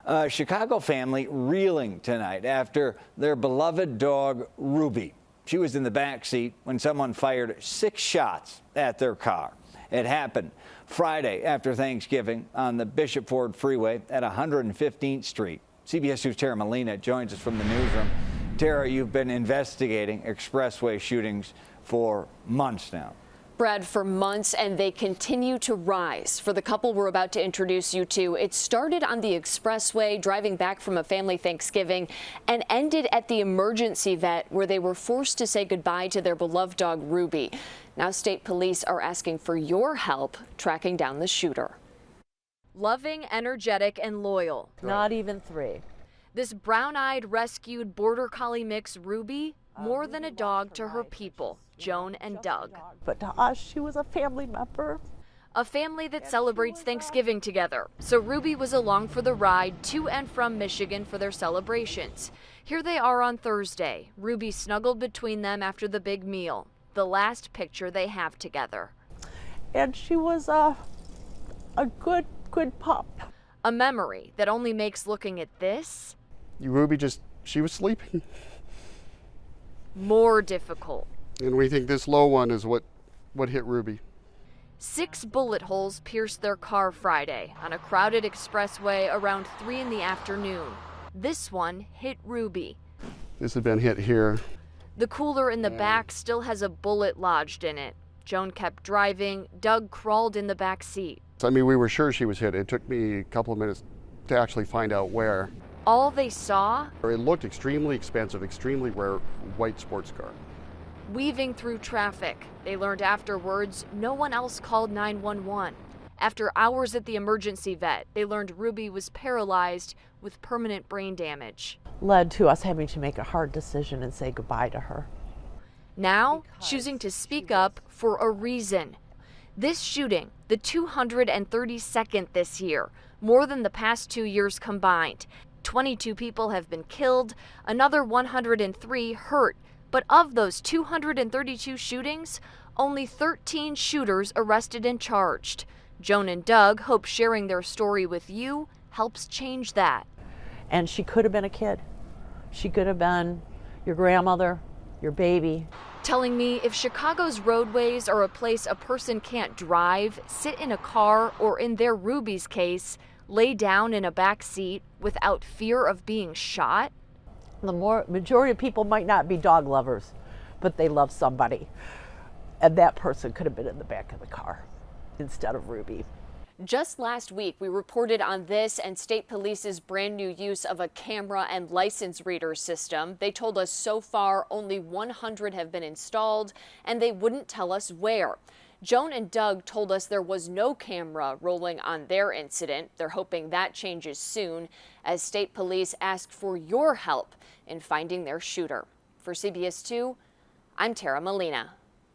A Chicago family reeling tonight after their beloved dog, Ruby. She was in the back seat when someone fired 6 shots at their car. It happened Friday after Thanksgiving on the Bishop Ford Freeway at 115th Street. CBS News' Tara Molina joins us from the newsroom. Tara, you've been investigating expressway shootings for months now. Brad, for months, and they continue to rise. For the couple we're about to introduce you to, it started on the Expressway, driving back from a family Thanksgiving, and ended at the emergency vet, where they were forced to say goodbye to their beloved dog, Ruby. Now state police are asking for your help tracking down the shooter. Loving, energetic, and loyal. Not even 3. This brown-eyed rescued border collie mix, Ruby, more than a dog to her people, Joan and Doug. But to us, she was a family member. A family that celebrates Thanksgiving together. So Ruby was along for the ride to and from Michigan for their celebrations. Here they are on Thursday. Ruby snuggled between them after the big meal, the last picture they have together. And she was a good pup. A memory that only makes looking at this Ruby she was sleeping. more difficult. And we think this low one is what hit Ruby. 6 bullet holes pierced their car Friday on a crowded expressway around 3 in the afternoon. This one hit Ruby. This had been hit here. The cooler in the back still has a bullet lodged in it. Joan kept driving. Doug crawled in the back seat. I mean, we were sure she was hit. It took me a couple of minutes to actually find out where. All they saw? It looked extremely expensive, extremely rare white sports car. Weaving through traffic. They learned afterwards no one else called 911. After hours at the emergency vet, they learned Ruby was paralyzed with permanent brain damage. Led to us having to make a hard decision and say goodbye to her. Now, choosing to speak up for a reason. This shooting, the 232nd this year, more than the past 2 years combined. 22 people have been killed, another 103 hurt. But of those 232 shootings, only 13 shooters arrested and charged. Joan and Doug hope sharing their story with you helps change that. And she could have been a kid. She could have been your grandmother, your baby. Telling me if Chicago's roadways are a place a person can't drive, sit in a car, or in their Ruby's case, lay down in a back seat without fear of being shot, The majority of people might not be dog lovers, but they love somebody. And that person could have been in the back of the car instead of Ruby. Just last week, we reported on this and state police's brand new use of a camera and license reader system. They told us so far only 100 have been installed, and they wouldn't tell us where. Joan and Doug told us there was no camera rolling on their incident. They're hoping that changes soon as state police ask for your help in finding their shooter. For CBS 2, I'm Tara Molina.